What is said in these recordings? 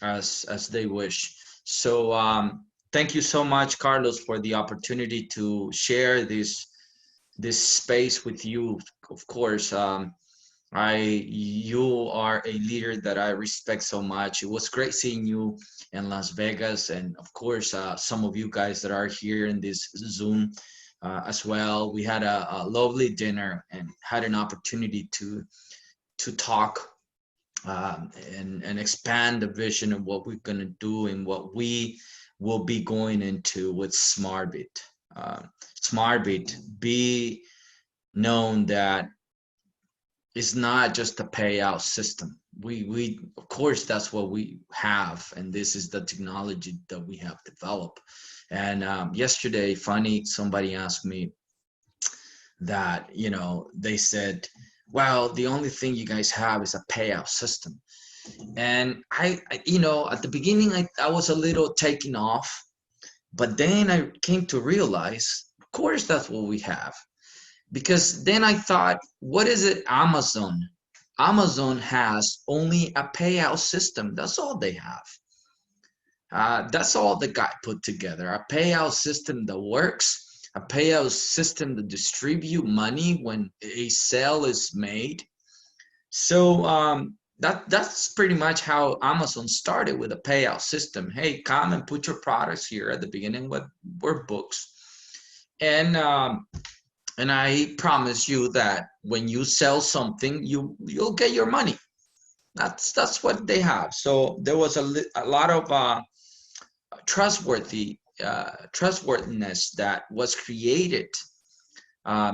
as they wish. So thank you so much, Carlos, for the opportunity to share this space with you. Of course, you are a leader that I respect so much. It was great seeing you in Las Vegas, and of course, some of you guys that are here in this Zoom as well. We had a lovely dinner and had an opportunity to talk and expand the vision of what we're going to do and what we will be going into with Smartbit. Smartbit, be known that it's not just a payout system. We of course that's what we have, and this is the technology that we have developed. And yesterday, funny, somebody asked me that they said, well, the only thing you guys have is a payout system. And at the beginning, I was a little taken off, but then I came to realize, of course, that's what we have. Because then I thought, what is it? Amazon. Amazon has only a payout system. That's all they have. That's all the guy put together. A payout system that works, a payout system that distribute money when a sale is made. So that's pretty much how Amazon started, with a payout system. Hey, come and put your products here. At the beginning, what were books, and I promise you that when you sell something, you'll get your money. That's what they have. So there was a lot of trustworthiness that was created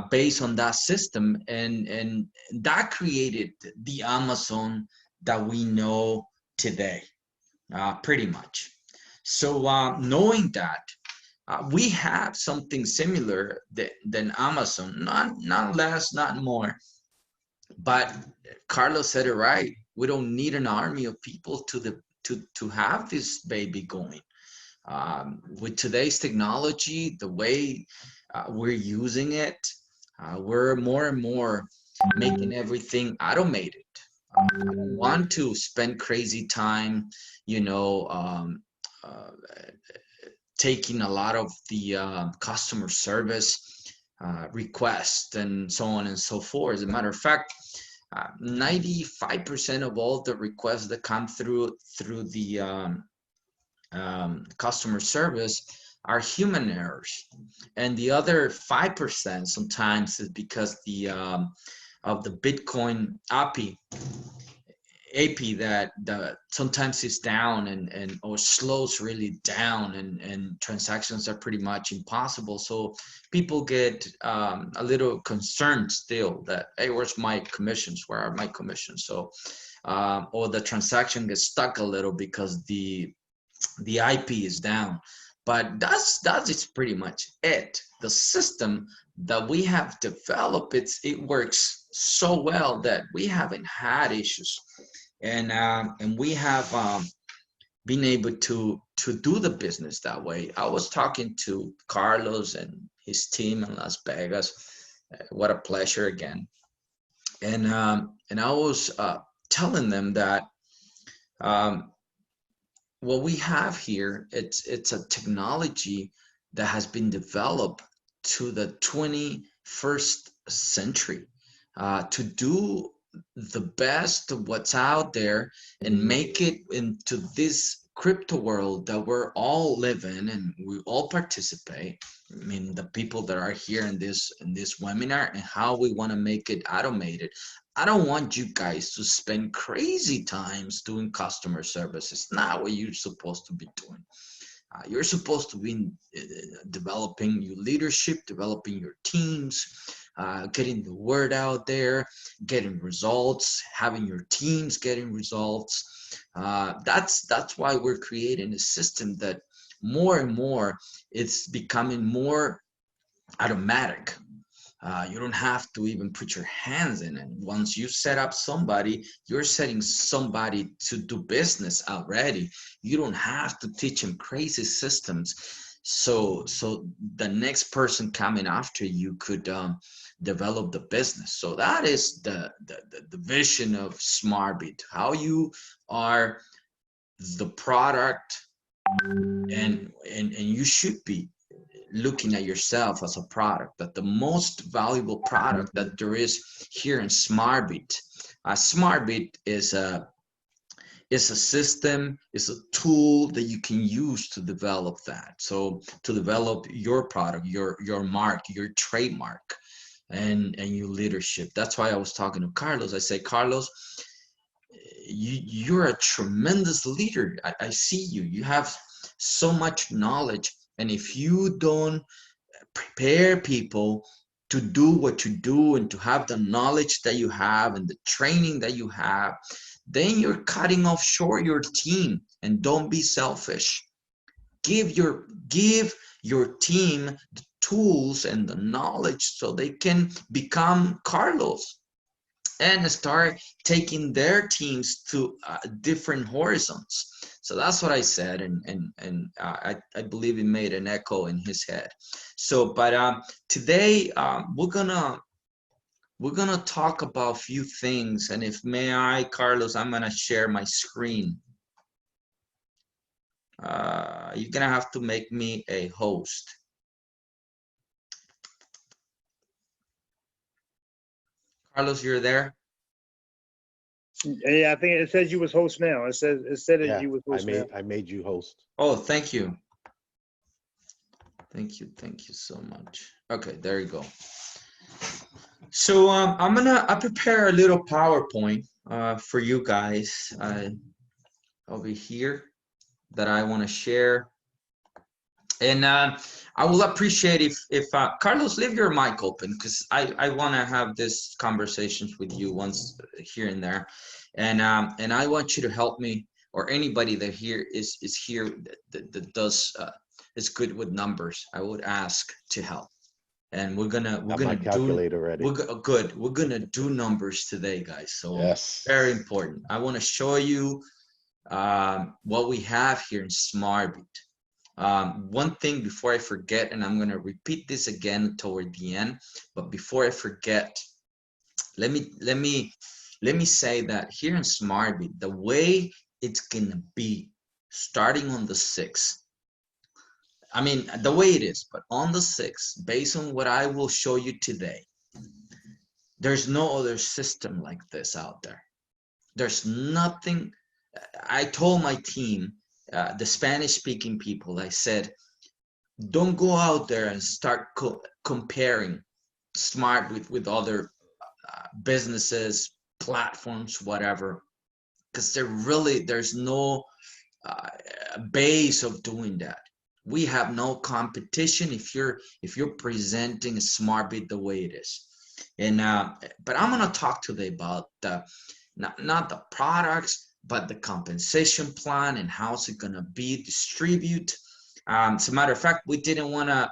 based on that system, and that created the Amazon that we know today, pretty much. So knowing that, we have something similar than Amazon, not less, not more. But Carlos said it right. We don't need an army of people to have this baby going. With today's technology, the way we're using it, we're more and more making everything automated. I don't want to spend crazy time, you know, uh, taking a lot of the customer service requests and so on and so forth. As a matter of fact, 95% of all the requests that come through the customer service are human errors, and the other 5% sometimes is because the of the Bitcoin API that sometimes is down and or slows really down, and transactions are pretty much impossible. So people get a little concerned still that, hey, where's my commissions? Where are my commissions? So or the transaction gets stuck a little because the IP is down. But that is pretty much it. The system that we have developed, it works so well that we haven't had issues, and we have been able to do the business that way. I was talking to Carlos and his team in Las Vegas. What a pleasure again. And I was telling them that um, what we have here, it's a technology that has been developed to the 21st century, to do the best of what's out there and make it into this crypto world that we're all living and we all participate. I mean, the people that are here in this webinar, and how we want to make it automated. I don't want you guys to spend crazy times doing customer service. It's not what you're supposed to be doing. You're supposed to be developing your leadership, developing your teams, getting the word out there, getting results, having your teams getting results. That's why we're creating a system that more and more it's becoming more automatic. You don't have to even put your hands in it. Once you set up somebody, you're setting somebody to do business already. You don't have to teach them crazy systems. So the next person coming after you could develop the business. So that is the vision of Smartbit. How you are the product, and you should be looking at yourself as a product, that the most valuable product that there is here in Zmartbit. Zmartbit is a system, is a tool that you can use to develop that. So to develop your product, your mark, your trademark, and your leadership. That's why I was talking to Carlos. I say, Carlos, you're a tremendous leader. I see you. You have so much knowledge. And if you don't prepare people to do what you do and to have the knowledge that you have and the training that you have, then you're cutting off short your team. And don't be selfish. Give your team the tools and the knowledge so they can become Carlos and start taking their teams to different horizons. So that's what I said, and I believe it made an echo in his head. So, but today we're gonna talk about a few things, and if may I, Carlos, I'm gonna share my screen. You're gonna have to make me a host. Carlos, you're there? Yeah, I think it says you was host now. It said Yeah, that you was host now. I made you host. Oh, thank you. Thank you so much. Okay, there you go. So I prepare a little PowerPoint for you guys over here that I want to share. And I will appreciate if Carlos, leave your mic open, because I want to have this conversations with you once here and there, and I want you to help me, or anybody that here is here that does is good with numbers. I would ask to help, and we're gonna calculator ready. We're gonna do numbers today, guys. So yes, very important. I want to show you what we have here in Zmartbit. One thing before I forget, and I'm going to repeat this again toward the end, but before I forget, let me say that here in Zmartbit, the way it's going to be starting on the 6th, I mean, the way it is, but on the 6th, based on what I will show you today, there's no other system like this out there. There's nothing. I told my team, the Spanish-speaking people, I said, don't go out there and start comparing Zmartbit with other businesses, platforms, whatever, because there's no base of doing that. We have no competition if you're presenting Zmartbit the way it is. And but I'm gonna talk today about the not the products, but the compensation plan and how's it gonna be distributed. As a matter of fact, we didn't want to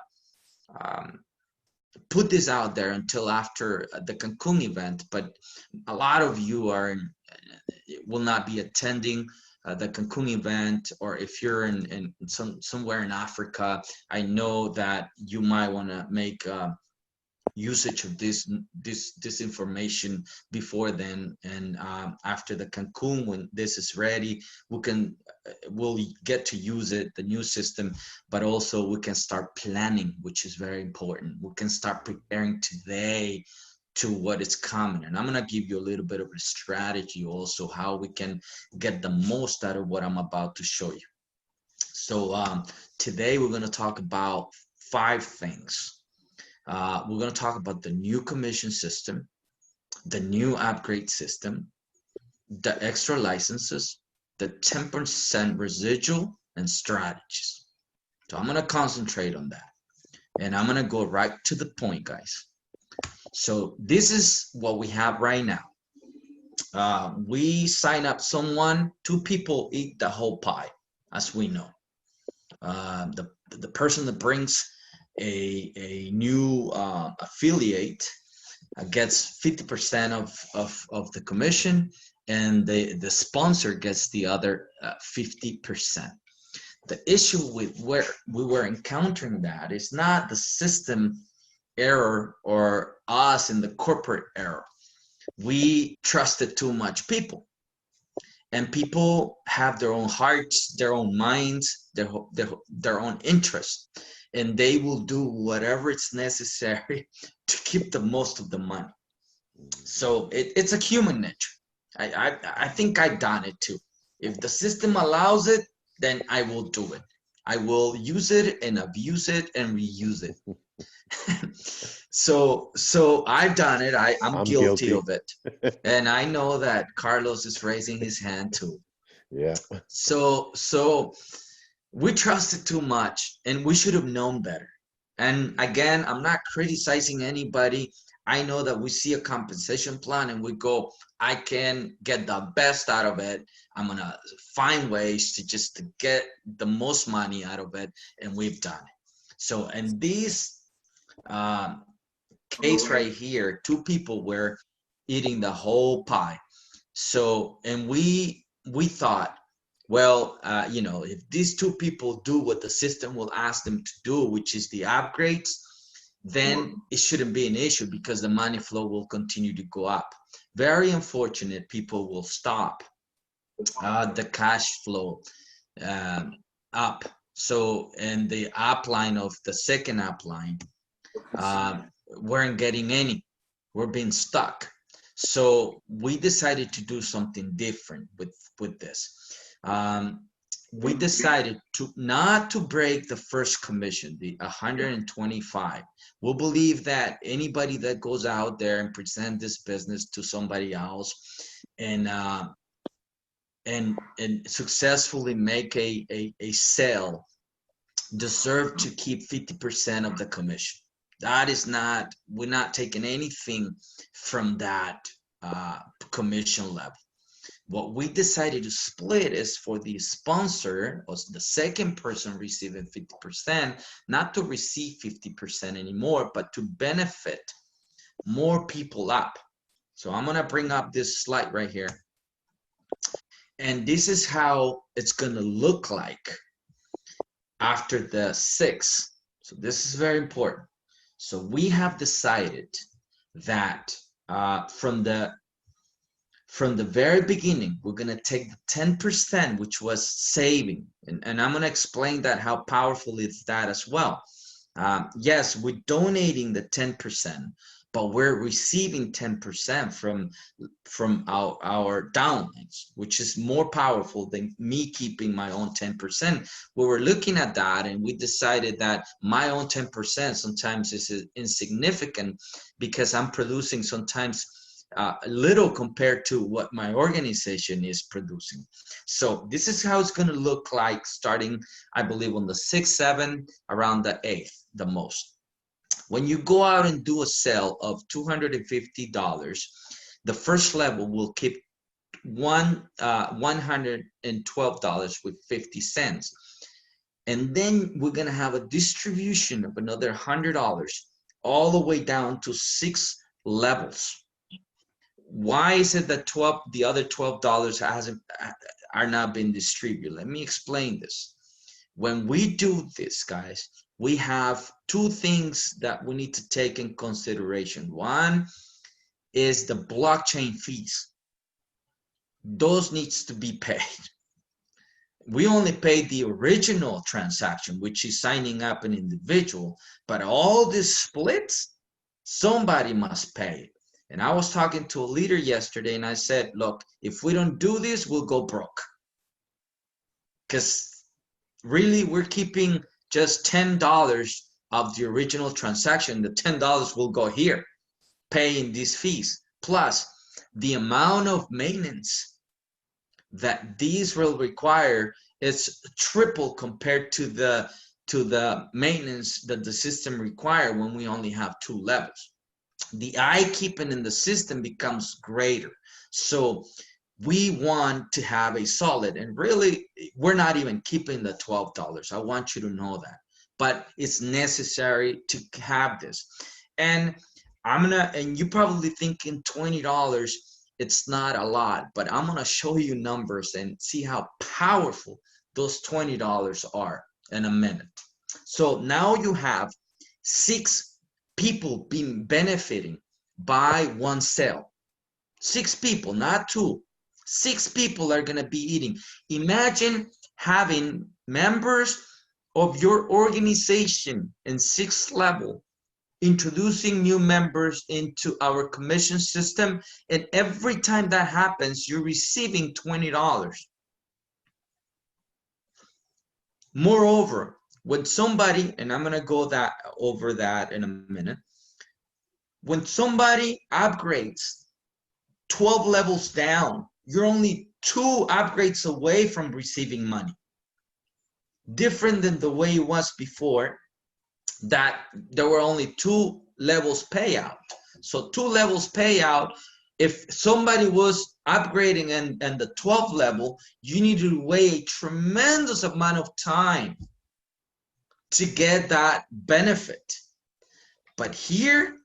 put this out there until after the Cancun event, but a lot of you will not be attending the Cancun event, or if you're in somewhere in Africa, I know that you might want to make usage of this information before then, and after the Cancun, when this is ready, we'll get to use it, the new system, but also we can start planning, which is very important. We can start preparing today to what is coming, and I'm going to give you a little bit of a strategy also how we can get the most out of what I'm about to show you. So today we're going to talk about 5 things. We're going to talk about the new commission system, the new upgrade system, the extra licenses, the 10% residual, and strategies. So I'm going to concentrate on that. And I'm going to go right to the point, guys. So this is what we have right now. We sign up someone, 2 people eat the whole pie, as we know. The person that brings a new affiliate gets 50% of the commission, and the sponsor gets the other 50%. The issue with where we were encountering that is not the system error or us in the corporate error. We trusted too much people, and people have their own hearts, their own minds, their own interests, and they will do whatever it's necessary to keep the most of the money. So it's a human nature. I think I've done it too. If the system allows it, then I will do it. I will use it and abuse it and reuse it. So I've done it. I'm I'm guilty guilty. of it. And I know that Carlos is raising his hand too. Yeah. So we trusted too much and we should have known better. And again, I'm not criticizing anybody. I know that we see a compensation plan and we go, I can get the best out of it. I'm gonna find ways to just to get the most money out of it, and we've done it. So in this case right here, two people were eating the whole pie. So, and we thought, well, if these two people do what the system will ask them to do, which is the upgrades, then it shouldn't be an issue because the money flow will continue to go up. Very unfortunate, people will stop the cash flow up. So, and the upline of the second upline weren't getting any. We're being stuck. So we decided to do something different with this. We decided to not to break the first commission, the 125. We believe that anybody that goes out there and present this business to somebody else and successfully make a sale deserve to keep 50% of the commission. That is not, we're not taking anything from that commission level. What we decided to split is for the sponsor or the second person receiving 50%, not to receive 50% anymore, but to benefit more people up. So I'm gonna bring up this slide right here. And this is how it's gonna look like after the 6. So this is very important. So we have decided that from the very beginning, we're going to take the 10%, which was saving. And I'm going to explain that how powerful is that as well. Yes, we're donating the 10%, but we're receiving 10% from our downlines, which is more powerful than me keeping my own 10%. We were looking at that and we decided that my own 10% sometimes is insignificant because I'm producing sometimes little compared to what my organization is producing. So this is how it's going to look like starting, I believe, on the 6th, 7th, around the 8th, the most. When you go out and do a sale of $250, the first level will keep $112.50. And then we're going to have a distribution of another $100 all the way down to 6 levels. Why is it that the other $12 are not being distributed? Let me explain this. When we do this, guys, we have two things that we need to take in consideration. One is the blockchain fees. Those needs to be paid. We only pay the original transaction, which is signing up an individual, but all these splits, somebody must pay it. And I was talking to a leader yesterday and I said, look, if we don't do this, we'll go broke. Because really, we're keeping just $10 of the original transaction. The $10 will go here, paying these fees. Plus, the amount of maintenance that these will require is triple compared to the maintenance that the system require when we only have 2 levels. The eye keeping in the system becomes greater. So we want to have a solid, and really we're not even keeping the $12. I want you to know that, but it's necessary to have this. And and you're probably thinking $20, it's not a lot, but I'm gonna show you numbers and see how powerful those $20 are in a minute. So now you have 6 people being benefiting by one sale. 6 people, not 2. 6 people are going to be eating. Imagine having members of your organization in 6th level introducing new members into our commission system, and every time that happens, you're receiving $20. Moreover, when somebody, and I'm going to go over that in a minute, when somebody upgrades 12 levels down, you're only 2 upgrades away from receiving money. Different than the way it was before, that there were only 2 levels payout. So 2 levels payout, if somebody was upgrading and the 12th level, you need to wait a tremendous amount of time to get that benefit. But here,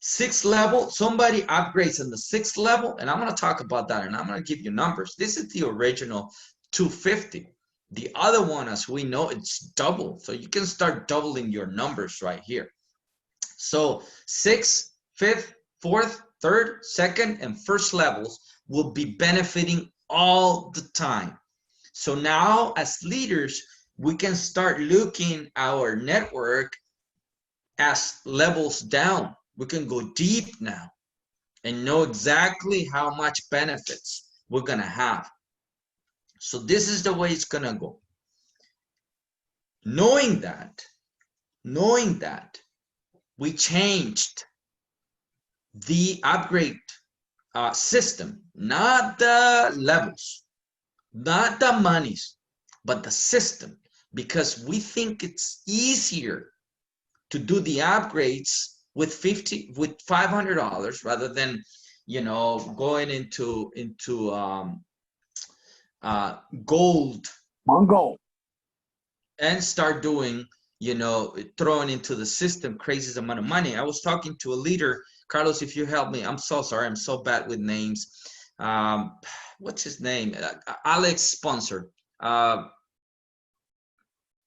6th level, somebody upgrades in the 6th level, and I'm going to talk about that, and I'm going to give you numbers. This is the original 250. The other one, as we know, it's double. So you can start doubling your numbers right here. So 6th, 5th, 4th, 3rd, 2nd, and 1st levels will be benefiting all the time. So now as leaders, we can start looking our network as levels down. We can go deep now and know exactly how much benefits we're going to have. So this is the way it's going to go. Knowing that, we changed the upgrade system, not the levels, not the monies, but the system, because we think it's easier to do the upgrades with $500 rather than, you know, going into gold and start doing, you know, throwing into the system crazy amount of money. I was talking to a leader, Carlos, if you help me, I'm so sorry, I'm so bad with names. What's his name? Alex sponsor.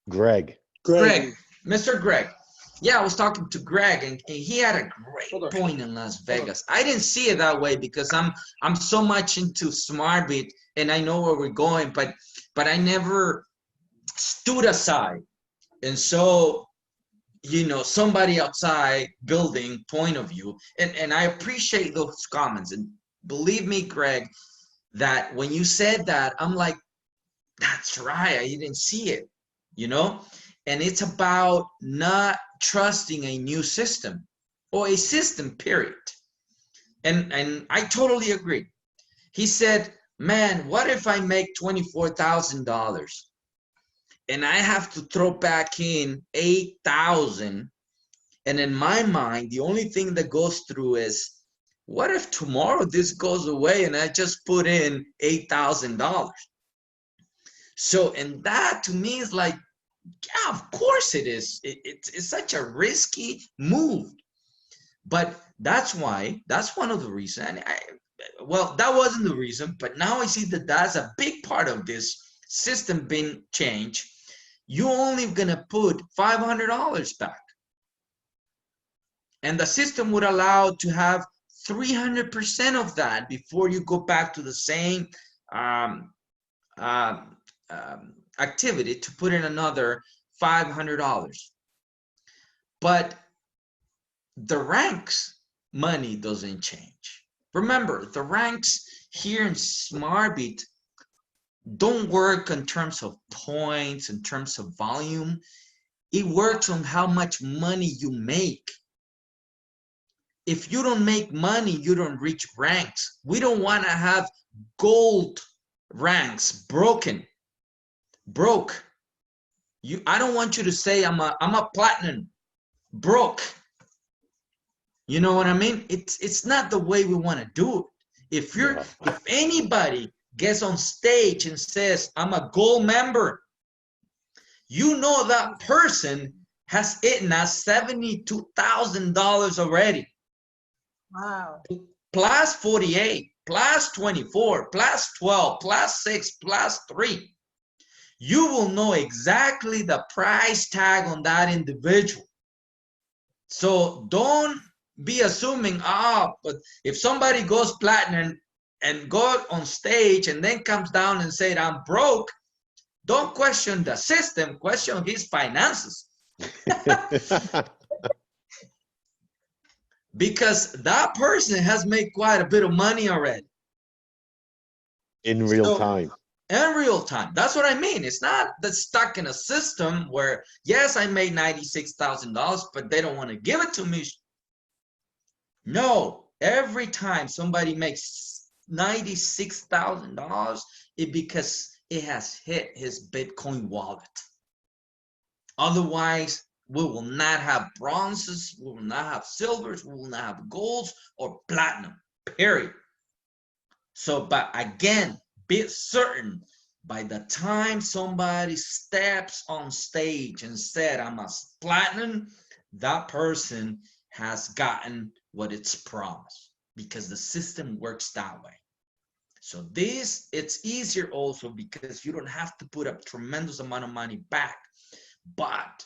Greg. Greg, Mr. Greg. Yeah, I was talking to Greg, and he had a great point in Las Vegas. I didn't see it that way because I'm so much into Zmartbit and I know where we're going, but I never stood aside. And so, you know, somebody outside building point of view, and I appreciate those comments. And believe me, Greg, that when you said that, I'm like, that's right, I didn't see it, you know? And it's about not trusting a new system or a system, period. And I totally agree. He said, man, what if I make $24,000 and I have to throw back in 8,000? And in my mind, the only thing that goes through is, what if tomorrow this goes away and I just put in $8,000? So, and that to me is like, yeah, of course it is. It's such a risky move. But that's why, that's one of the reasons. Well, that wasn't the reason, but now I see that that's a big part of this system being changed. You're only gonna put $500 back. And the system would allow to have 300% of that before you go back to the same activity to put in another $500. But the ranks money doesn't change. Remember, the ranks here in Zmartbit don't work in terms of points, in terms of volume. It works on how much money you make. If you don't make money, you don't reach ranks. We don't want to have gold ranks broke. I don't want you to say I'm a platinum broke. You know what I mean? It's not the way we want to do it. If anybody gets on stage and says I'm a gold member, you know that person has eaten us $72,000 already. Wow. Plus 48, plus 24, plus 12, plus 6, plus 3. You will know exactly the price tag on that individual. So don't be assuming, but if somebody goes platinum, and go on stage and then comes down and said, I'm broke, don't question the system, question his finances. Because that person has made quite a bit of money already. In real time. In real time. That's what I mean. It's not that stuck in a system where, yes, I made $96,000, but they don't want to give it to me. No, every time somebody makes $96,000, it's because it has hit his Bitcoin wallet. Otherwise, we will not have bronzes, we will not have silvers, we will not have golds or platinum, period. So, but again, be certain by the time somebody steps on stage and said, I'm a platinum, that person has gotten what it's promised, because the system works that way. So this, it's easier also because you don't have to put a tremendous amount of money back. But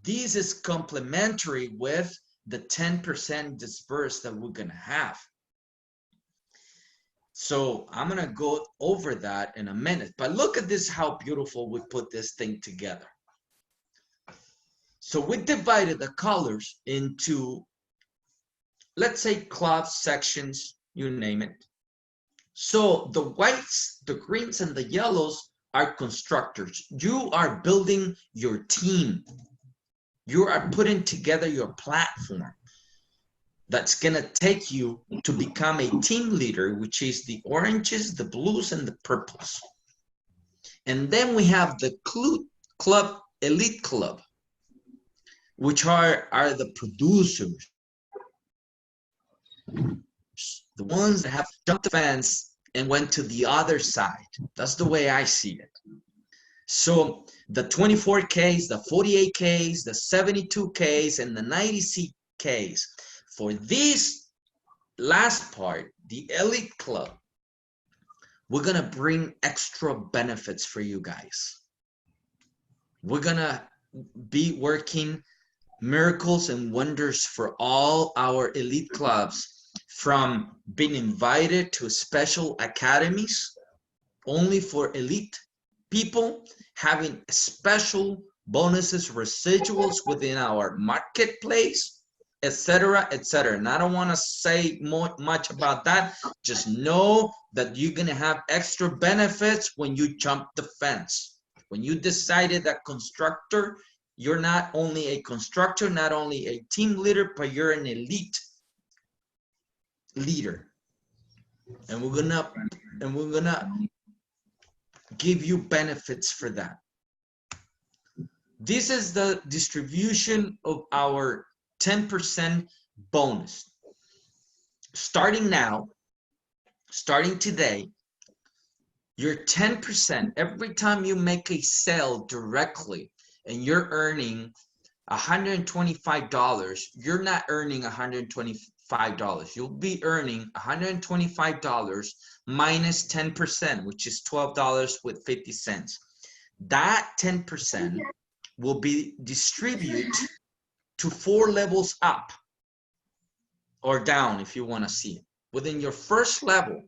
this is complementary with the 10% disperse that we're going to have. So I'm going to go over that in a minute. But look at this, how beautiful we put this thing together. So we divided the colors into, let's say, clubs, sections, you name it. So the whites, the greens, and the yellows are constructors. You are building your team. You are putting together your platform that's going to take you to become a team leader, which is the oranges, the blues, and the purples. And then we have the club, elite club, which are the producers, the ones that have jumped the fence and went to the other side. That's the way I see it. So the 24Ks, the 48Ks, the 72Ks, and the 90Ks. For this last part, the elite club, we're going to bring extra benefits for you guys. We're going to be working miracles and wonders for all our elite clubs, from being invited to special academies only for elite people, having special bonuses, residuals within our marketplace, etc., etc. And I don't want to say much about that. Just know that you're going to have extra benefits when you jump the fence. When you decided that constructor, you're not only a constructor, not only a team leader, but you're an elite leader. And we're gonna give you benefits for that. This is the distribution of our 10% bonus. Starting now, starting today, your 10%, every time you make a sale directly and you're earning $125, you're not earning $125. You'll be earning $125 minus 10%, which is $12.50. That 10% will be distributed to 4 levels up or down, if you want to see it. Within your first level,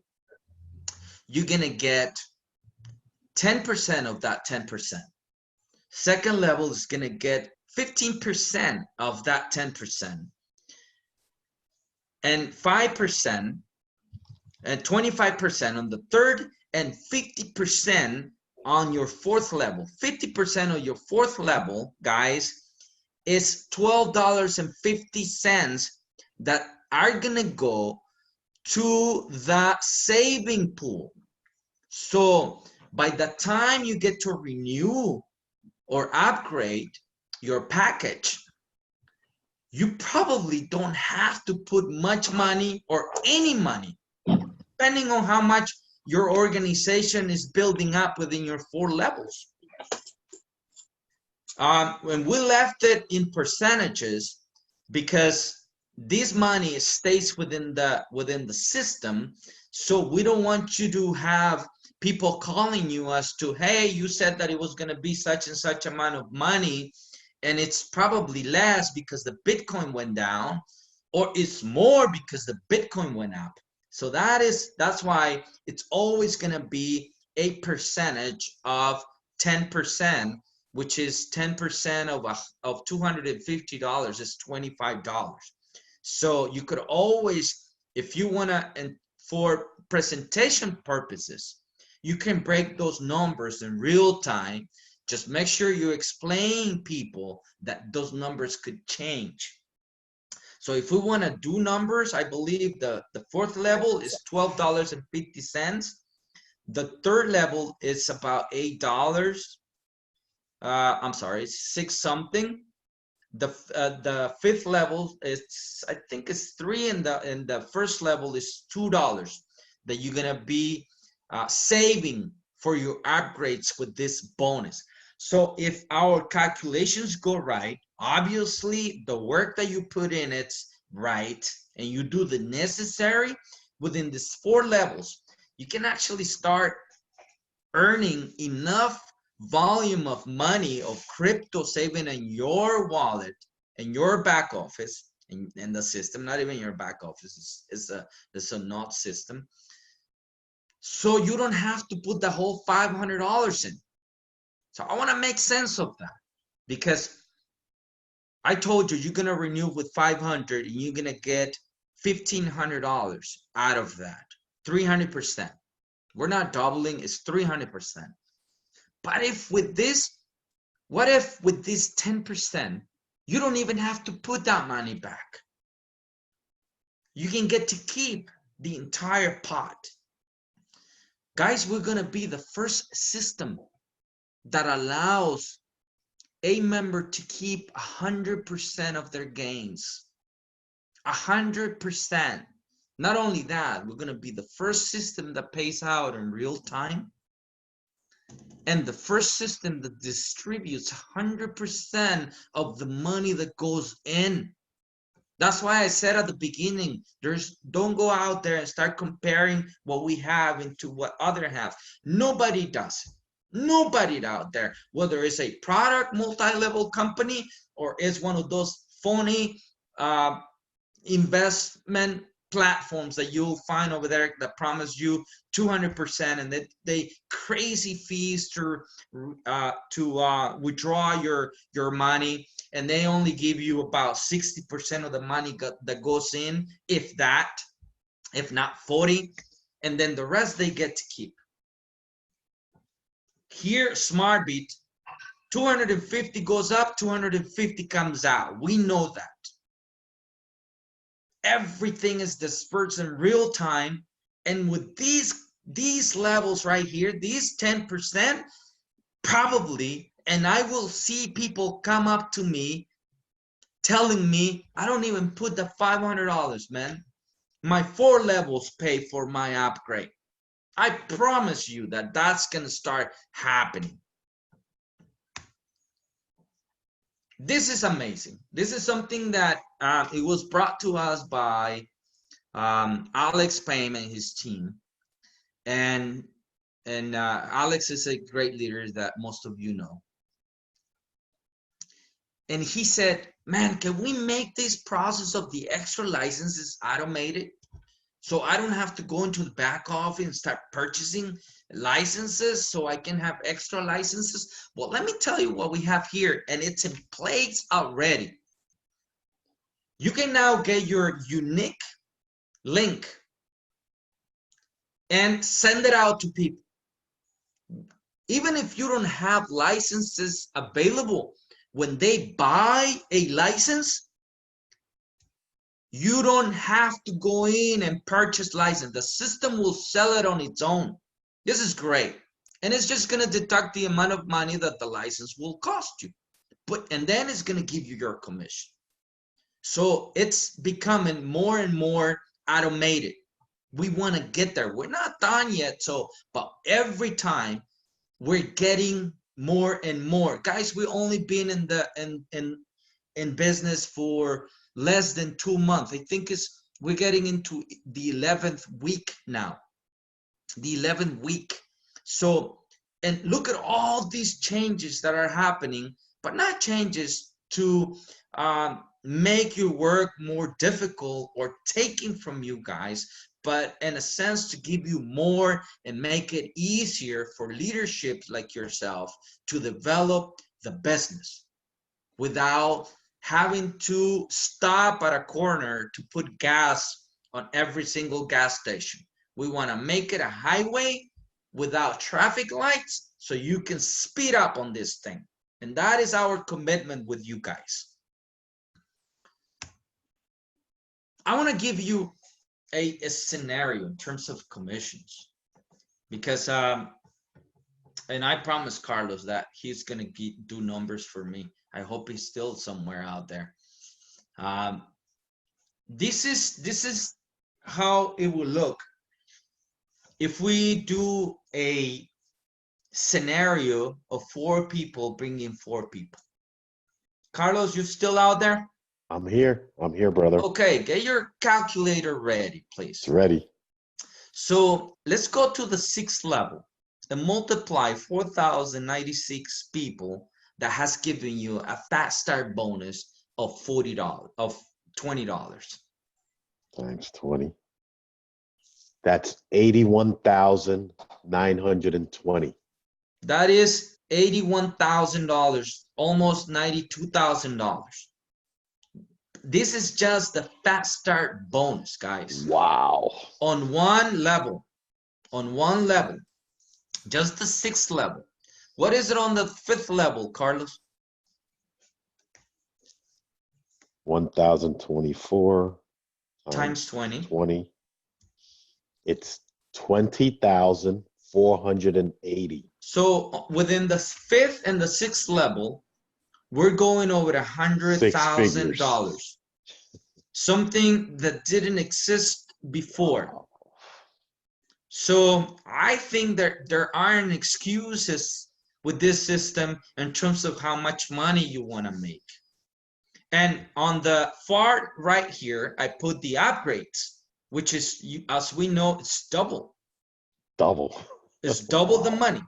you're going to get 10% of that 10%. Second level is going to get 15% of that 10%. And 5% and 25% on the third, and 50% on your fourth level. 50% of your fourth level, guys, is $12.50 that are gonna go to the saving pool. So by the time you get to renew or upgrade your package, you probably don't have to put much money or any money, depending on how much your organization is building up within your 4 levels. When we left it in percentages, because this money stays within the system, so we don't want you to have people calling you as to, hey, you said that it was going to be such and such amount of money, and it's probably less because the Bitcoin went down, or it's more because the Bitcoin went up. So that's why it's always going to be a percentage of 10%, which is 10% of $250 is $25. So you could always, if you want to, and for presentation purposes, you can break those numbers in real time. Just make sure you explain people that those numbers could change. So if we want to do numbers, I believe the fourth level is $12.50. The third level is about $8. I'm sorry, 6 something. The fifth level is, I think it's 3, and the first level is $2 that you're gonna be saving for your upgrades with this bonus. So if our calculations go right, obviously the work that you put in it's right, and you do the necessary within these 4 levels, you can actually start earning enough volume of money of crypto saving in your wallet, in your back office, in the system, not even your back office, it's a not system. So you don't have to put the whole $500 in. So I want to make sense of that, because I told you you're going to renew with 500 and you're going to get $1,500 out of that, 300%. We're not doubling, it's 300%. But if with this, what if with this 10%, you don't even have to put that money back? You can get to keep the entire pot. Guys, we're going to be the first system that allows a member to keep 100% of their gains. 100%. Not only that, we're going to be the first system that pays out in real time, and the first system that distributes 100% of the money that goes in. That's why I said at the beginning, don't go out there and start comparing what we have into what others have. Nobody does. Nobody out there, whether it's a product multi-level company or it's one of those phony investment platforms that you'll find over there that promise you 200%, and they crazy fees to withdraw your money, and they only give you about 60% of the money that goes in, if that, if not 40, and then the rest they get to keep. Here, Zmartbit, 250 goes up, 250 comes out. We know that. Everything is dispersed in real time, and with these levels right here, these 10%, probably, and I will see people come up to me telling me, I don't even put the $500, man. My 4 levels pay for my upgrade. I promise you that that's going to start happening. This is amazing. This is something that it was brought to us by Alex Payne and his team. And Alex is a great leader that most of you know. And he said, man, can we make this process of the extra licenses automated? So I don't have to go into the back office and start purchasing licenses so I can have extra licenses. Well, let me tell you what we have here, and it's in place already. You can now get your unique link and send it out to people. Even if you don't have licenses available, when they buy a license, you don't have to go in and purchase license. The system will sell it on its own. This is great. And it's just going to deduct the amount of money that the license will cost you. And then it's going to give you your commission. So it's becoming more and more automated. We want to get there. We're not done yet. But every time we're getting more and more. Guys, we've only been in business for less than 2 months. I think we're getting into the 11th week now. The 11th week. So, and look at all these changes that are happening, but not changes to make your work more difficult or taking from you guys, but in a sense to give you more and make it easier for leadership like yourself to develop the business without having to stop at a corner to put gas on every single gas station. We want to make it a highway without traffic lights so you can speed up on this thing. And that is our commitment with you guys. I want to give you a scenario in terms of commissions, because and I promised Carlos that he's gonna do numbers for me. I hope he's still somewhere out there. This is how it will look if we do a scenario of 4 people bringing 4 people. Carlos, you still out there? I'm here, brother. Okay, get your calculator ready, please. It's ready. So let's go to the 6th level and multiply 4,096 people that has given you a fast start bonus of $20, Times 20. That's 81,920. That is $81,000, almost $92,000. This is just the fast start bonus, guys. Wow. On one level, just the 6th level. What is it on the 5th level, Carlos? 1,024 Times 20. 20. It's 20,480. So within the 5th and the 6th level, we're going over $100,000. Something that didn't exist before. So I think that there aren't excuses with this system in terms of how much money you want to make. And on the far right here, I put the upgrades, which is, as we know, it's double. Double. It's double the money.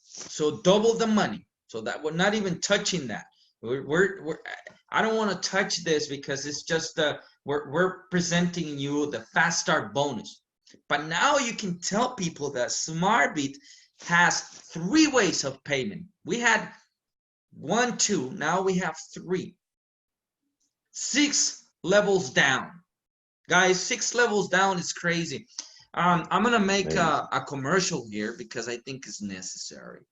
So double the money. So that we're not even touching that. I don't want to touch this because it's just we're presenting you the fast start bonus. But now you can tell people that Zmartbit has 3 ways of payment. We had 1, 2, now we have 3. 6 levels down. Guys, 6 levels down is crazy. I'm gonna make a commercial here because I think it's necessary.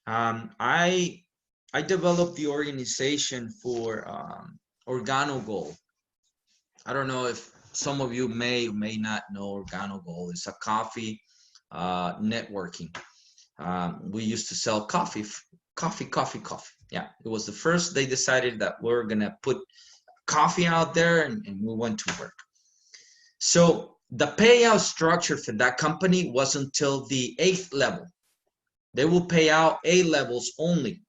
I developed the organization for OrganoGold. I don't know if some of you may or may not know OrganoGold. It's a coffee networking. We used to sell coffee. Yeah, it was the first they decided that we're gonna put coffee out there, and we went to work. So the payout structure for that company was until the 8th level. They will pay out A levels only.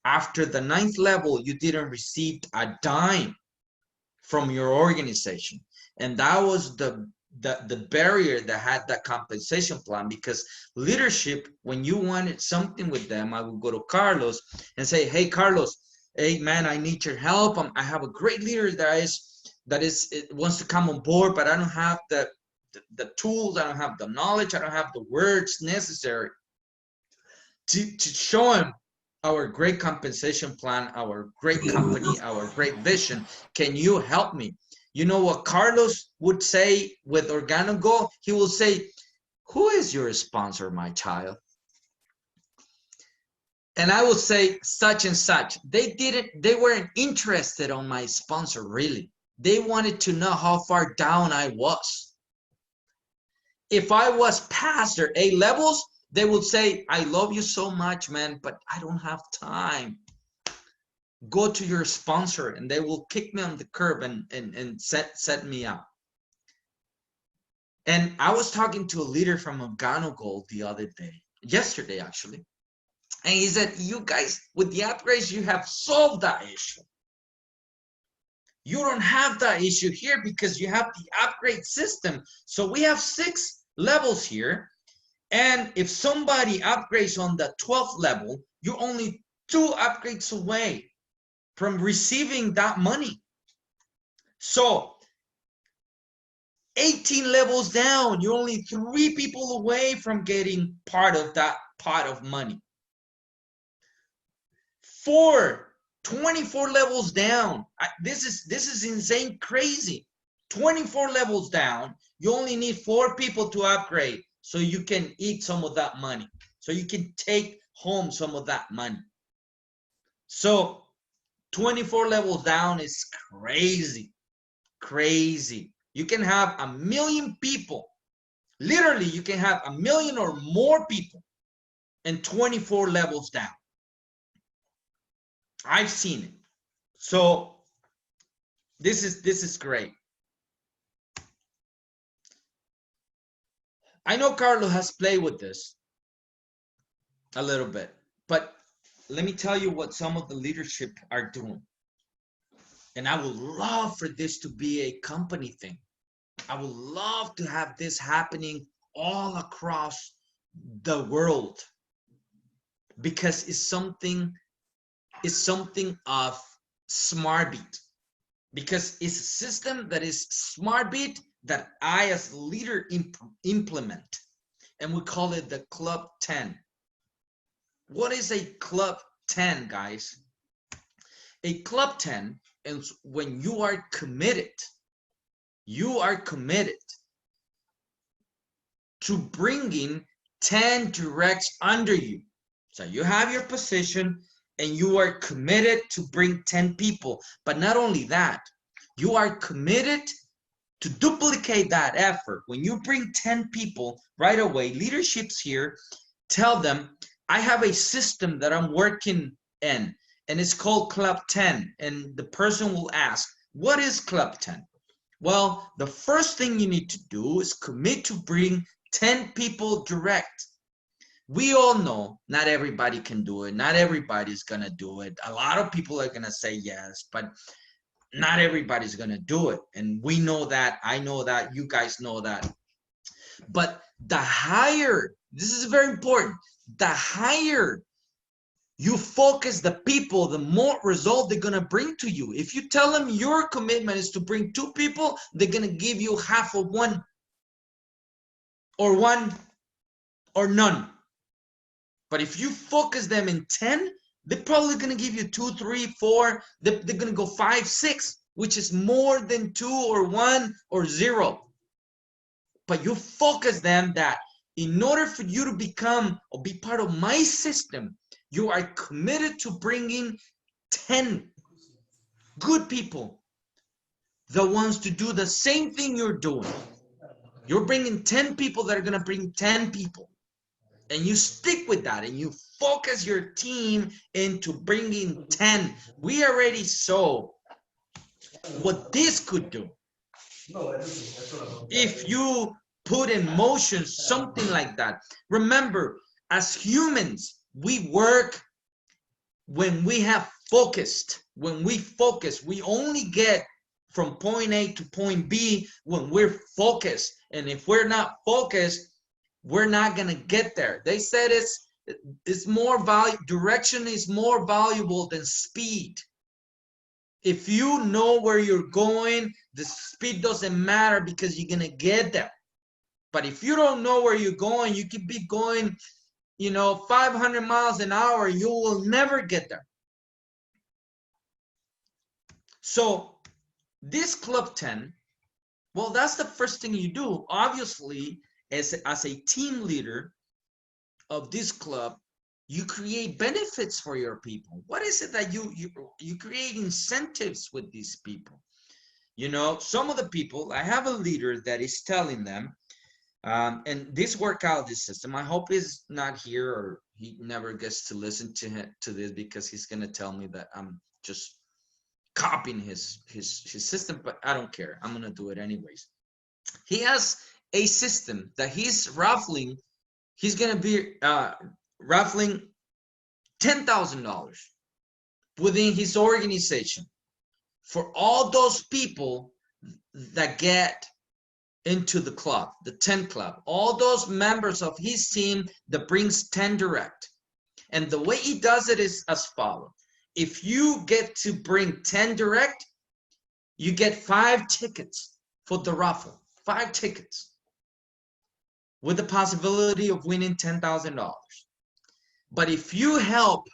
After the 9th level, you didn't receive a dime from your organization. And that was the barrier that had that compensation plan, because leadership, when you wanted something with them, I would go to Carlos and say, hey, Carlos, hey, man, I need your help. I have a great leader that wants to come on board, but I don't have the tools, I don't have the knowledge, I don't have the words necessary to show him our great compensation plan, our great company, our great vision. Can you help me? You know what Carlos would say with OrganoGold? He will say, who is your sponsor, my child? And I will say such and such. They weren't interested on my sponsor, really. They wanted to know how far down I was. If I was past their A levels, they would say, I love you so much, man, but I don't have time. Go to your sponsor, and they will kick me on the curb and set me up. And I was talking to a leader from OrganoGold the other day, yesterday actually, and he said, you guys, with the upgrades, you have solved that issue. You don't have that issue here because you have the upgrade system. So we have 6 levels here. And if somebody upgrades on the 12th level, you're only 2 upgrades away from receiving that money. So 18 levels down, you're only 3 people away from getting part of that pot of money. 24 levels down. This is insane, crazy. 24 levels down, you only need 4 people to upgrade so you can eat some of that money. So you can take home some of that money. So 24 levels down is crazy, crazy. You can have 1 million people. Literally, you can have 1 million or more people and 24 levels down. I've seen it. So this is great. I know Carlo has played with this a little bit, but let me tell you what some of the leadership are doing. And I would love for this to be a company thing. I would love to have this happening all across the world, because it's something of Zmartbit, because it's a system that is Zmartbit that I as a leader implement, and we call it the Club 10. What is a Club 10, guys? A Club 10 is when you are committed to bringing 10 directs under you. So you have your position and you are committed to bring 10 people. But not only that, you are committed to duplicate that effort. When you bring 10 people right away, leaderships here, tell them, I have a system that I'm working in, and it's called Club 10. And the person will ask, what is Club 10? Well, the first thing you need to do is commit to bring 10 people direct. We all know not everybody can do it. Not everybody's going to do it. A lot of people are going to say yes, but not everybody's going to do it. And we know that. I know that. You guys know that. But the higher, this is very important, the higher you focus the people, the more result they're going to bring to you. If you tell them your commitment is to bring 2 people, they're going to give you half of one or none. But if you focus them in 10, they're probably going to give you 2, 3, 4. They're going to go 5, 6, which is more than 2 or 1 or 0. But you focus them that in order for you to become or be part of my system, you are committed to bringing 10 good people, the ones to do the same thing you're doing. You're bringing 10 people that are going to bring 10 people. And you stick with that and you focus your team into bringing 10. We already saw what this could do. If you put in motion something like that. Remember, as humans, we work when we have focused. When we focus, we only get from point A to point B when we're focused. And if we're not focused, we're not going to get there. They said it's more valuable. Direction is more valuable than speed. If you know where you're going, the speed doesn't matter because you're going to get there. But if you don't know where you're going, you could be going, 500 miles an hour, you will never get there. So this Club 10, well, that's the first thing you do. Obviously, as a team leader of this club, you create benefits for your people. What is it that you create incentives with these people? Some of the people, I have a leader that is telling them, and this workout, this system, I hope he's not here or he never gets to listen to this, because he's going to tell me that I'm just copying his system, but I don't care. I'm going to do it anyways. He has a system that he's raffling. He's going to be raffling $10,000 within his organization for all those people that get into the club, the 10 club, all those members of his team that brings 10 direct. And the way he does it is as follows. If you get to bring 10 direct, you get 5 tickets for the raffle. 5 tickets with the possibility of winning $10,000. But if you help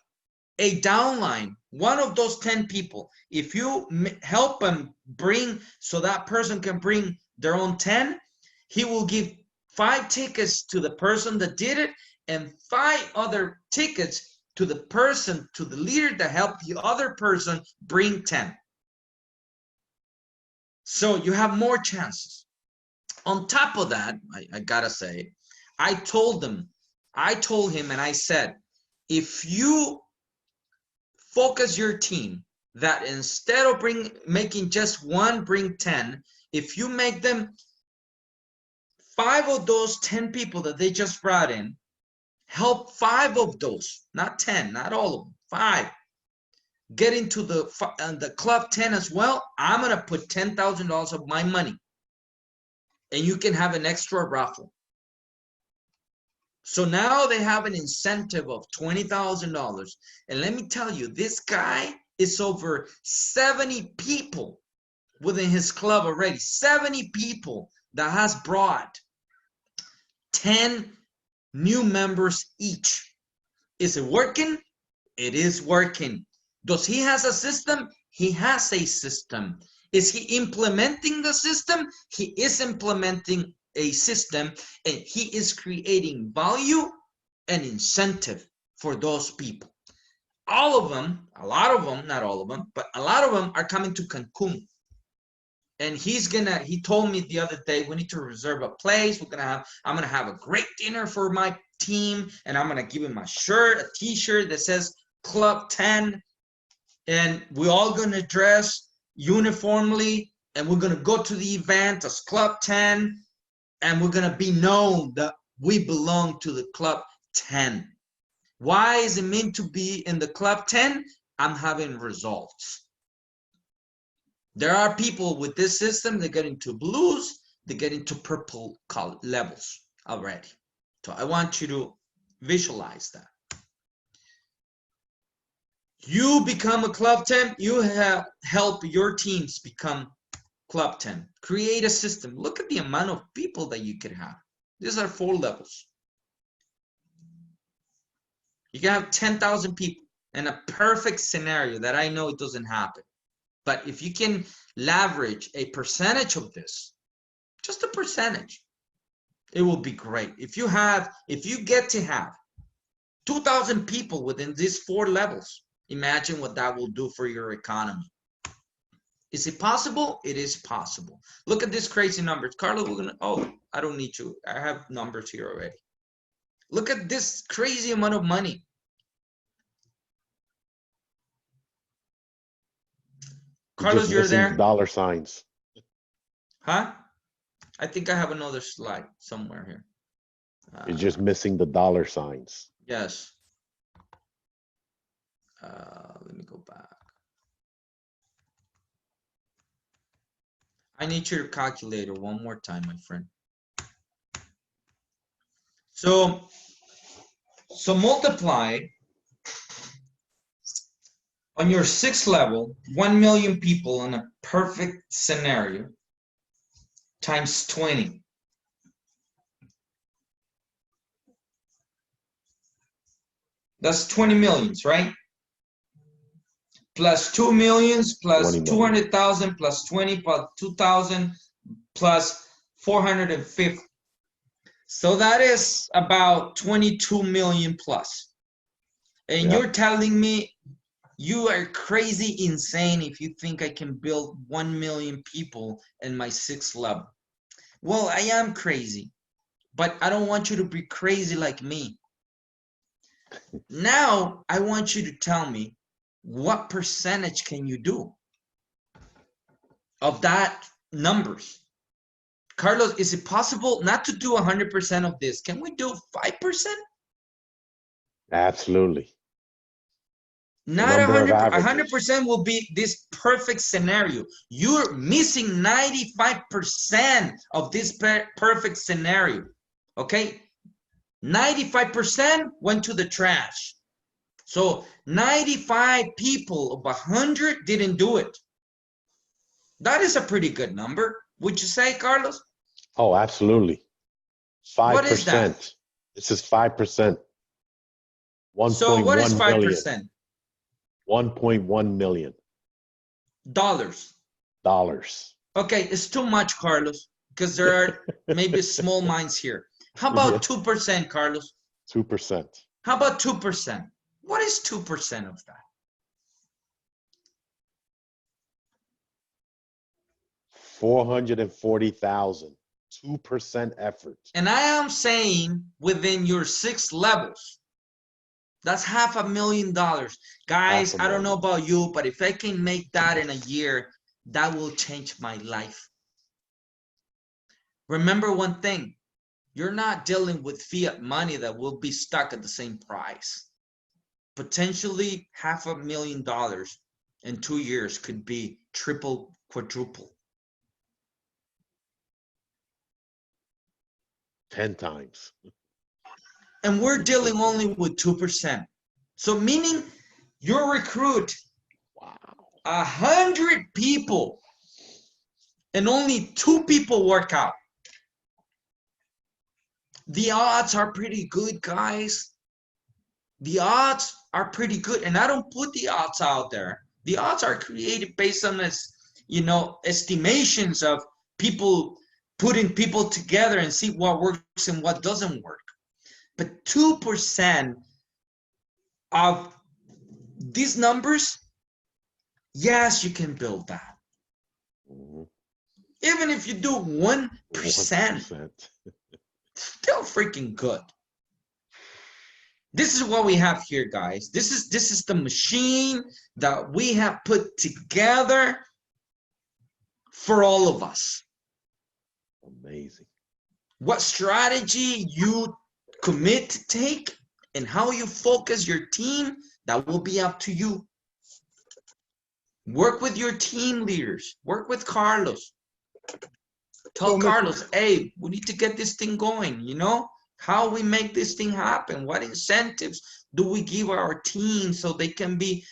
a downline, one of those 10 people, if you help them bring, so that person can bring their own 10, he will give 5 tickets to the person that did it and 5 other tickets to the person, to the leader that helped the other person bring 10. So you have more chances. On top of that, I gotta say, I told him and I said, if you focus your team that instead of making just one bring 10, if you make them 5 of those 10 people that they just brought in, help 5 of those, not 10, not all of them, 5, get into the club 10 as well, I'm gonna put $10,000 of my money, and you can have an extra raffle. So now they have an incentive of $20,000. And let me tell you, this guy is over 70 people within his club already. 70 people that has brought 10 new members each. Is it working? It is working. Does he has a system? He has a system. Is he implementing the system? He is implementing a system, and he is creating value and incentive for those people. All of them, a lot of them, not all of them, but a lot of them are coming to Cancun. And he told me the other day, we need to reserve a place. I'm gonna have a great dinner for my team, and I'm gonna give him a shirt, a t-shirt that says Club 10, and we're all gonna dress uniformly, and we're gonna go to the event as Club 10, and we're gonna be known that we belong to the Club 10. Why is it meant to be in the Club 10? I'm having results. There are people with this system that get into blues, they get into purple levels already. So I want you to visualize that. You become a Club 10, you help your teams become Club 10. Create a system. Look at the amount of people that you could have. These are 4 levels. You can have 10,000 people in a perfect scenario that I know it doesn't happen. But if you can leverage a percentage of this, just a percentage, it will be great. If you get to have 2,000 people within these 4 levels, imagine what that will do for your economy. Is it possible? It is possible. Look at these crazy numbers. Carlos, I don't need you. I have numbers here already. Look at this crazy amount of money. Carlos, you're there? Dollar signs. Huh? I think I have another slide somewhere here. It's just missing the dollar signs. Yes. Let me go back. I need your calculator one more time, my friend. So multiply on your 6th level, 1 million people in a perfect scenario times 20. That's 20 millions, right? Plus 2 millions, plus 200,000, plus 20, plus 2,000, plus 450. So that is about 22 million plus. And you're telling me you are crazy insane if you think I can build 1 million people in my 6th level. Well, I am crazy, but I don't want you to be crazy like me. Now, I want you to tell me, what percentage can you do of that numbers? Carlos, is it possible not to do 100% of this? Can we do 5%? Absolutely. Not 100% will be this perfect scenario. You're missing 95% of this perfect scenario. Okay? 95% went to the trash. So 95 people of 100 didn't do it. That is a pretty good number. Would you say, Carlos? Oh, absolutely. What is that? 5%. This is 5%. So what is 1.1 million. 5%? 1.1 million Dollars. dollars. Okay, it's too much, Carlos, because there are maybe small minds here. How about 2%, Carlos? 2%. How about 2%? What is 2% of that? 440,000. 2% effort. And I am saying within your 6 levels, that's $500,000. Guys, I don't know about you, but if I can make that in a year, that will change my life. Remember one thing, you're not dealing with fiat money that will be stuck at the same price. Potentially $500,000 in 2 years could be triple, quadruple. 10 times. And we're dealing only with 2%. So meaning your recruit 100 people and only 2 people work out. The odds are pretty good, guys. The odds are pretty good. And I don't put the odds out there. The odds are created based on this, estimations of people putting people together and see what works and what doesn't work. But 2% of these numbers, yes, you can build that. Even if you do 1%, 1%. still freaking good. This is what we have here, guys. This is the machine that we have put together for all of us. Amazing. What strategy you commit to take and how you focus your team, that will be up to you. Work with your team leaders. Work with Carlos. Tell Carlos, hey, we need to get this thing going, how we make this thing happen. What incentives do we give our team so they can be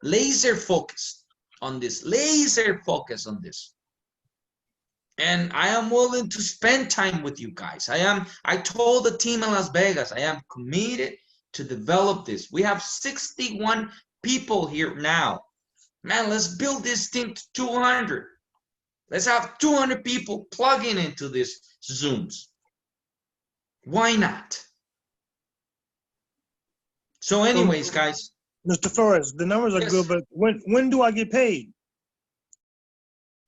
laser focused on this, And I am willing to spend time with you guys. I told the team in Las Vegas, I am committed to develop this. We have 61 people here now. Man, let's build this thing to 200. Let's have 200 people plugging into these Zooms. Why not? So anyways, guys. Mr. Flores, the numbers are good, but when do I get paid?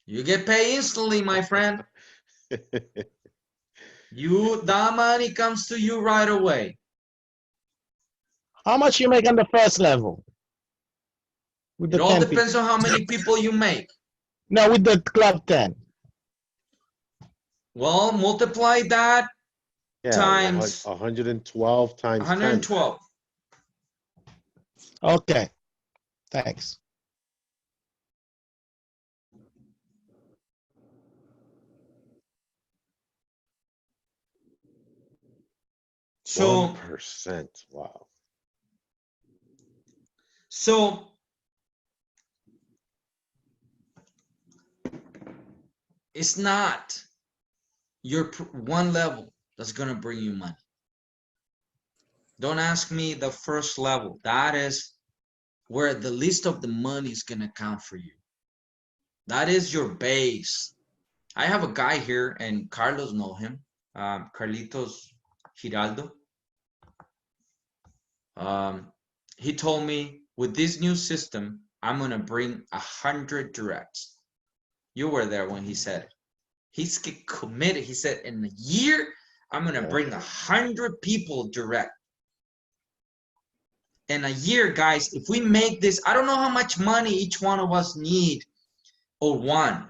You get paid instantly, my friend. That money comes to you right away. How much you make on the first level? With It all depends on how many people you make. No, with the club 10. Well, multiply that times 112 times 112. 10. Okay, thanks. So 1%. Wow. So it's not your one level that's going to bring you money. Don't ask me the first level. That is where the least of the money is going to count for you. That is your base. I have a guy here, and Carlos know him, Carlitos Giraldo. He told me, with this new system, I'm going to bring 100 directs. You were there when he said it. He's committed. He said, in a year, I'm going to bring 100 people direct. In a year, guys, if we make this, I don't know how much money each one of us need or want.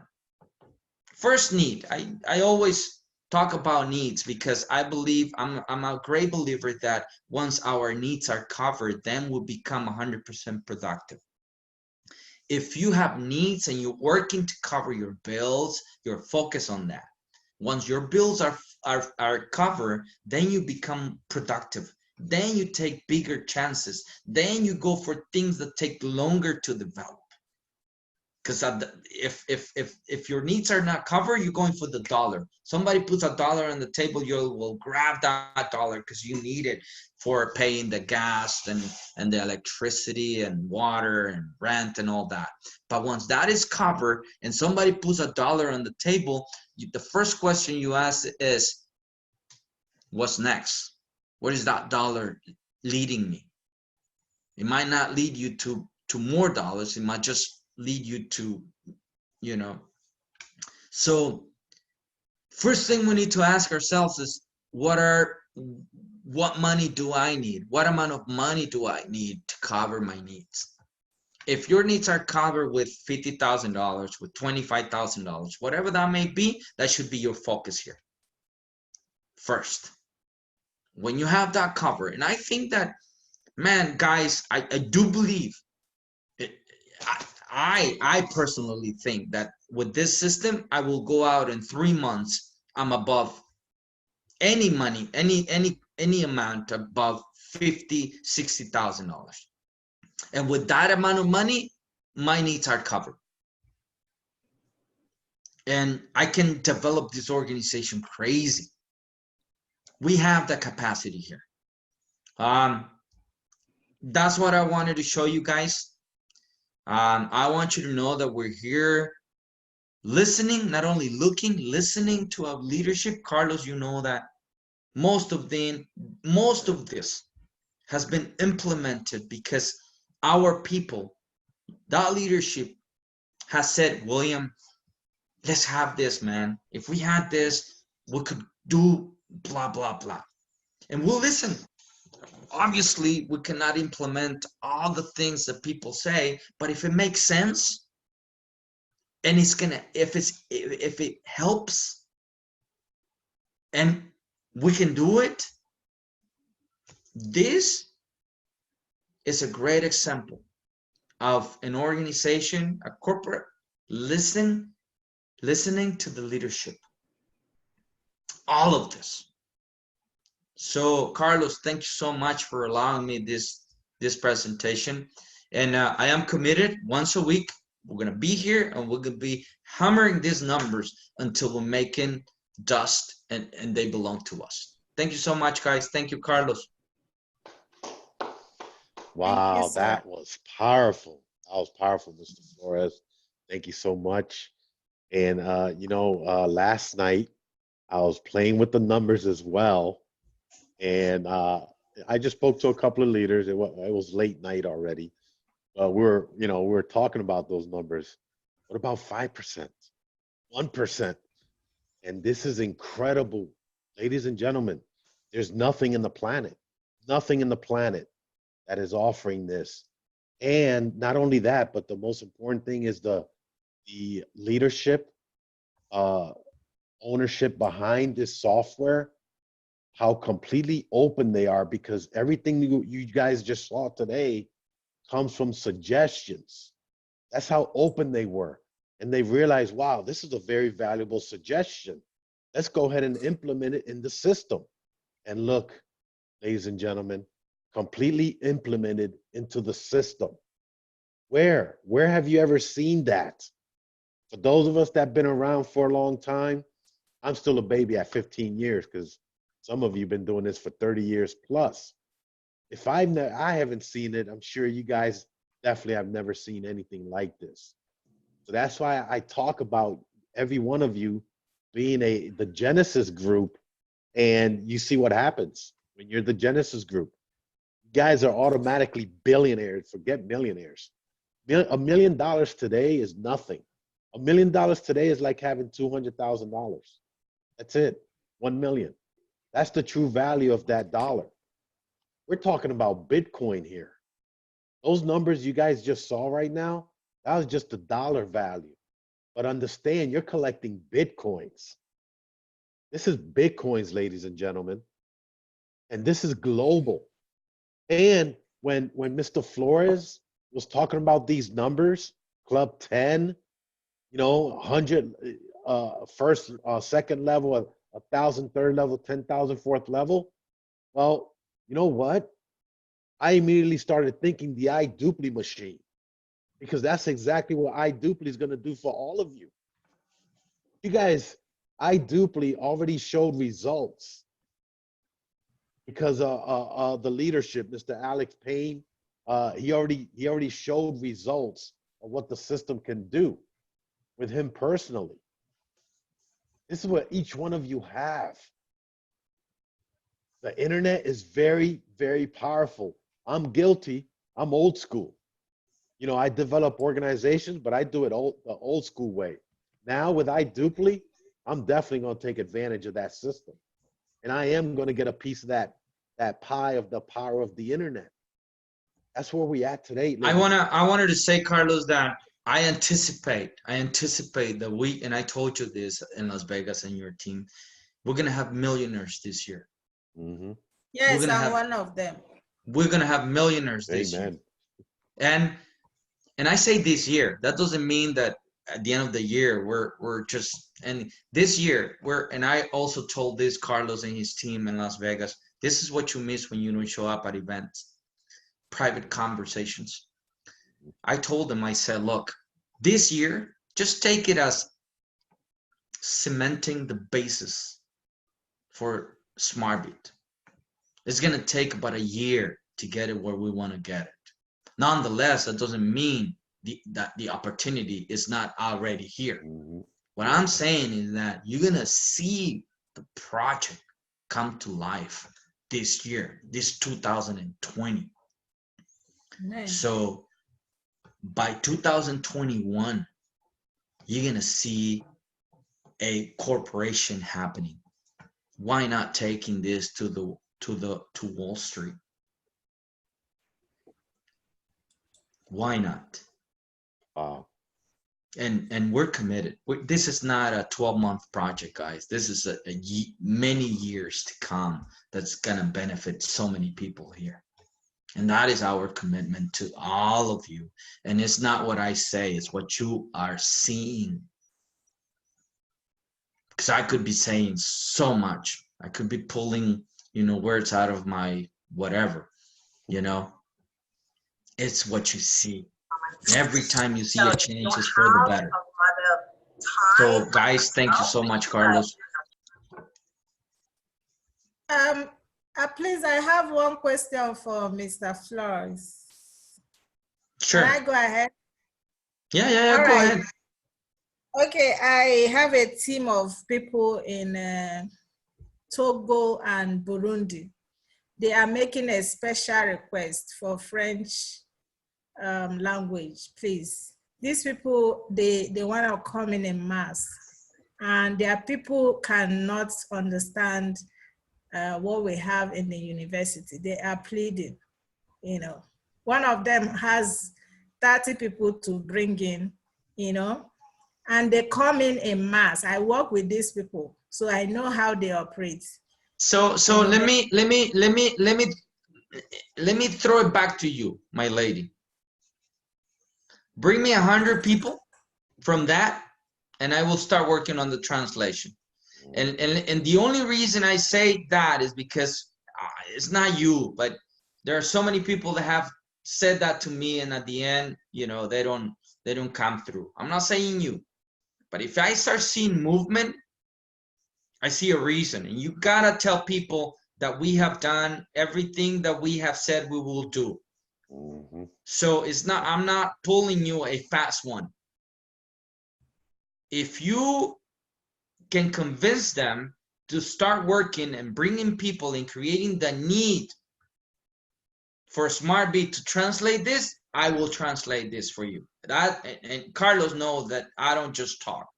First need, I always talk about needs because I believe, I'm a great believer that once our needs are covered, then we'll become 100% productive. If you have needs and you're working to cover your bills, you're focused on that. Once your bills are covered, then you become productive. Then you take bigger chances. Then you go for things that take longer to develop. Because if your needs are not covered, you're going for the dollar. Somebody puts a dollar on the table, you will grab that dollar because you need it for paying the gas and the electricity and water and rent and all that. But once that is covered and somebody puts a dollar on the table, the first question you ask is, what's next? Where is that dollar leading me? It might not lead you to more dollars. It might just lead you to, so first thing we need to ask ourselves is, what money do I need? What amount of money do I need to cover my needs? If your needs are covered with $50,000, with $25,000, whatever that may be, that should be your focus here first. When you have that covered, and I think that, man, guys, I do believe it, I personally think that with this system, I will go out in 3 months. I'm above any money, any amount above $50,000, $60,000. And with that amount of money, my needs are covered. And I can develop this organization crazy. We have the capacity here. That's what I wanted to show you guys. I want you to know that we're here listening, not only looking, listening to our leadership. Carlos, you know that most of this has been implemented because our people, that leadership has said, William, let's have this, man. If we had this, we could do blah, blah, blah. And we'll listen. Obviously, we cannot implement all the things that people say, but if it makes sense, and if it helps, and we can do it, this is a great example of an organization, a corporate, listening to the leadership. All of this. So, Carlos, thank you so much for allowing me this presentation. And I am committed. Once a week, we're going to be here and we're going to be hammering these numbers until we're making dust and they belong to us. Thank you so much, guys. Thank you, Carlos. Wow, sir. that was powerful. That was powerful, Mr. Flores. Thank you so much. And last night I was playing with the numbers as well, and I just spoke to a couple of leaders. It was late night already. We were talking about those numbers. What about 5%, 1%? And this is incredible, ladies and gentlemen. There's nothing in the planet that is offering this. And not only that, but the most important thing is the leadership, ownership behind this software, how completely open they are, because everything you guys just saw today comes from suggestions. That's how open they were. And they realized, wow, this is a very valuable suggestion. Let's go ahead and implement it in the system. And look, ladies and gentlemen, completely implemented into the system. Where have you ever seen that? For those of us that have been around for a long time, I'm still a baby at 15 years because some of you have been doing this for 30 years plus. If I haven't seen it, I'm sure you guys definitely have never seen anything like this. So that's why I talk about every one of you being the Genesis group, and you see what happens when you're the Genesis group. You guys are automatically billionaires. Forget millionaires. $1 million today is nothing. $1 million today is like having $200,000. That's it. 1 million. That's the true value of that dollar. We're talking about Bitcoin here. Those numbers you guys just saw right now, that was just the dollar value. But understand, you're collecting Bitcoins. This is Bitcoins, ladies and gentlemen. And this is global. And when Mr. Flores was talking about these numbers, Club 10, 100 first, second level, 1,000 third level, 10,000 fourth level. Well, you know what? I immediately started thinking the iDupli machine. because that's exactly what iDuply is going to do for all of you. You guys, iDuply already showed results because the leadership, Mr. Alex Payne, he already showed results of what the system can do with him personally. This is what each one of you have. The internet is very, very powerful. I'm guilty. I'm old school. You know, I develop organizations, but I do it the old school way. Now with iDuply, I'm definitely going to take advantage of that system. And I am going to get a piece of that pie of the power of the internet. That's where we at today. I wanted to say, Carlos, that I anticipate that we, and I told you this in Las Vegas and your team, we're gonna have millionaires this year. Mm-hmm. Yes, I'm one of them. We're gonna have millionaires this year. And I say this year. That doesn't mean that at the end of the year we're just, and this year and I also told this Carlos and his team in Las Vegas. This is what you miss when you don't show up at events. Private conversations. I told them, I said, look, this year, just take it as cementing the basis for Zmartbit. It's going to take about a year to get it where we want to get it. Nonetheless, that doesn't mean that the opportunity is not already here. Mm-hmm. What I'm saying is that you're going to see the project come to life this year, this 2020. Nice. So by 2021, you're gonna see a corporation happening. Why not taking this to Wall Street? Why not? And we're committed. This is not a 12-month project, guys. This is many years to come that's gonna benefit so many people here. And that is our commitment to all of you. And it's not what I say, it's what you are seeing. Because I could be saying so much. I could be pulling, words out of my whatever, It's what you see. Every time you see a change, it's for the better. So, guys, thank you so much, Carlos. Please, I have one question for Mr. Flores. Sure. Can I go ahead? Yeah, go ahead. Okay, I have a team of people in Togo and Burundi. They are making a special request for French language, please. These people, they want to come in mass, and their people cannot understand what we have in the university. They are pleading, One of them has 30 people to bring in, and they come in mass. I work with these people, so I know how they operate. So let me throw it back to you, my lady. Bring me 100 people from that, and I will start working on the translation. And the only reason I say that is because it's not you, but there are so many people that have said that to me, and at the end, they don't come through. I'm not saying you, but if I start seeing movement, I see a reason. And you gotta tell people that we have done everything that we have said we will do. Mm-hmm. So I'm not pulling you a fast one. If you can convince them to start working and bringing people and creating the need for Zmartbit to translate this, I will translate this for you. And Carlos knows that I don't just talk.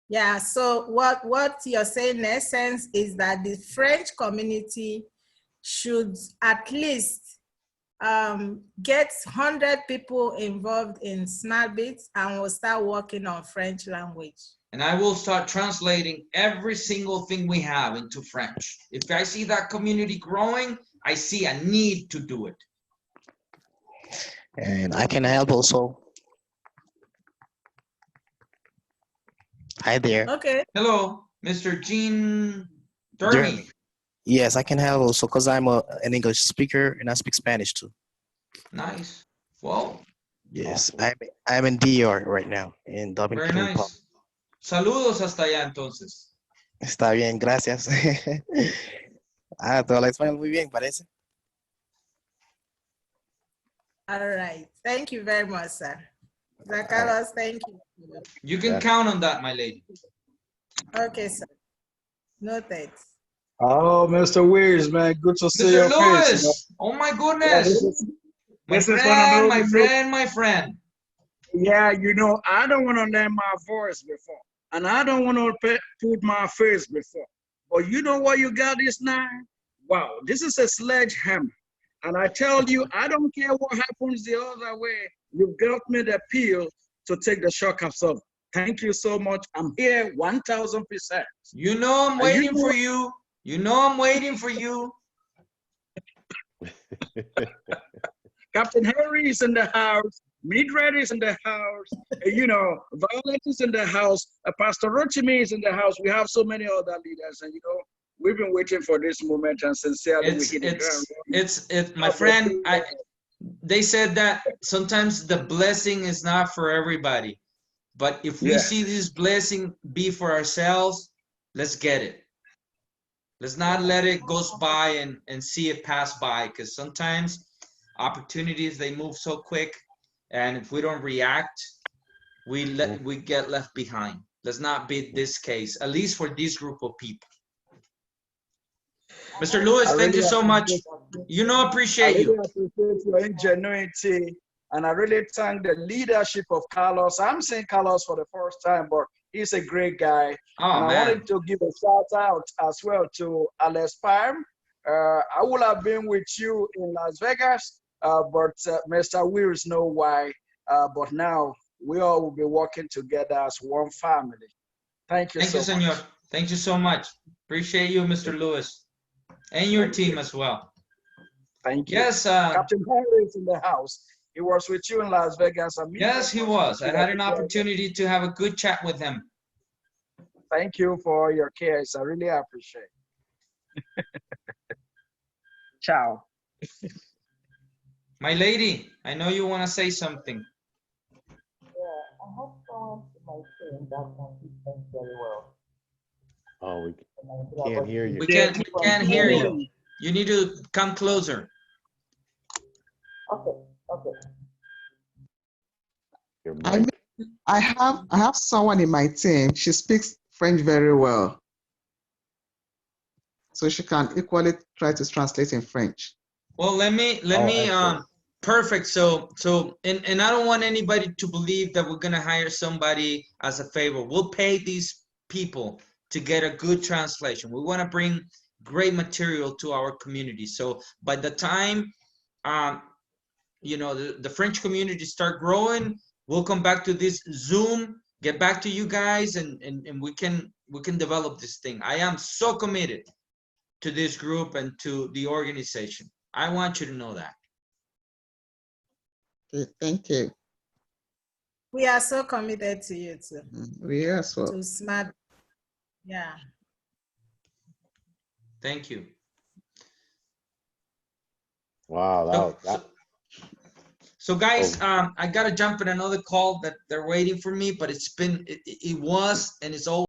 Yeah, so what you're saying in essence is that the French community should at least get 100 people involved in Zmartbit, and we'll start working on French language. And I will start translating every single thing we have into French. If I see that community growing, I see a need to do it. And I can help also. Hi there. Okay. Hello, Mr. Jean Dermy. Yes, I can help also because I'm an English speaker and I speak Spanish too. Nice. Well, Yes, Awesome. I'm in DR right now, in very Dominican Republic. nice. Saludos hasta allá entonces. Está bien, gracias. Todo el español muy bien, parece. All right. Thank you very much, sir. Sir right. Carlos, thank you. You can Yeah. count on that, my lady. Okay, sir. Noted. Oh, Mr. Wears, man, good to see Mr. your face. Lewis, oh my Yeah, goodness. My this is one of friend, those. my friend, my friend. Yeah, I don't want to let my voice before, and I don't want to put my face before. But you know what you got this now? Wow, this is a sledgehammer. And I tell you, I don't care what happens the other way. You got me the pill to take the shock absorber. Thank you so much. I'm here 1000%. You know I'm And you waiting know for you. You know I'm waiting for you. Captain Harry is in the house. Mildred is in the house. Violet is in the house. Pastor Rochimi is in the house. We have so many other leaders, and we've been waiting for this moment, and sincerely, we hit the ground running. My friend. They said that sometimes the blessing is not for everybody, but if we Yeah. see this blessing be for ourselves, let's get it. Let's not let it go by and see it pass by, because sometimes opportunities, they move so quick, and if we don't react, we get left behind. Let's not be this case, at least for this group of people. Mr. Lewis, thank you so much. Appreciate I you. really appreciate your ingenuity, and I really thank the leadership of Carlos. I'm saying Carlos for the first time, but he's a great guy. Oh, and I man. wanted to give a shout out as well to Alex Palm. I would have been with you in Las Vegas, but Mr. Wills know why. But now we all will be working together as one family. Thank you Thank so you, much. senor. Thank you so much. Appreciate you, Mr. Lewis, and your Thank team you. as well. Thank you. Yes, Captain Harry is in the house. He was with you in Las Vegas. yes, he was. I had an opportunity to have a good chat with him. Thank you for your cares. I really appreciate it. Ciao. My lady, I know you want to say something. I have someone in my team that can speak French very well. Oh, we can't hear you. We can't hear you. You need to come closer. Okay. Your I mic. I have someone in my team. She speaks French very well, so she can equally try to translate in French. Well, let me excellent. perfect. So and I don't want anybody to believe that we're gonna hire somebody as a favor. We'll pay these people to get a good translation. We want to bring great material to our community. So by the time the French community start growing, we'll come back to this Zoom, get back to you guys, and we can develop this thing. I am so committed to this group and to the organization. I want you to know that. Okay, thank you. We are so committed to you too. We are as well. To Smart. Yeah. Thank you. Wow, So guys, I gotta jump in another call that they're waiting for me, but it was and it's always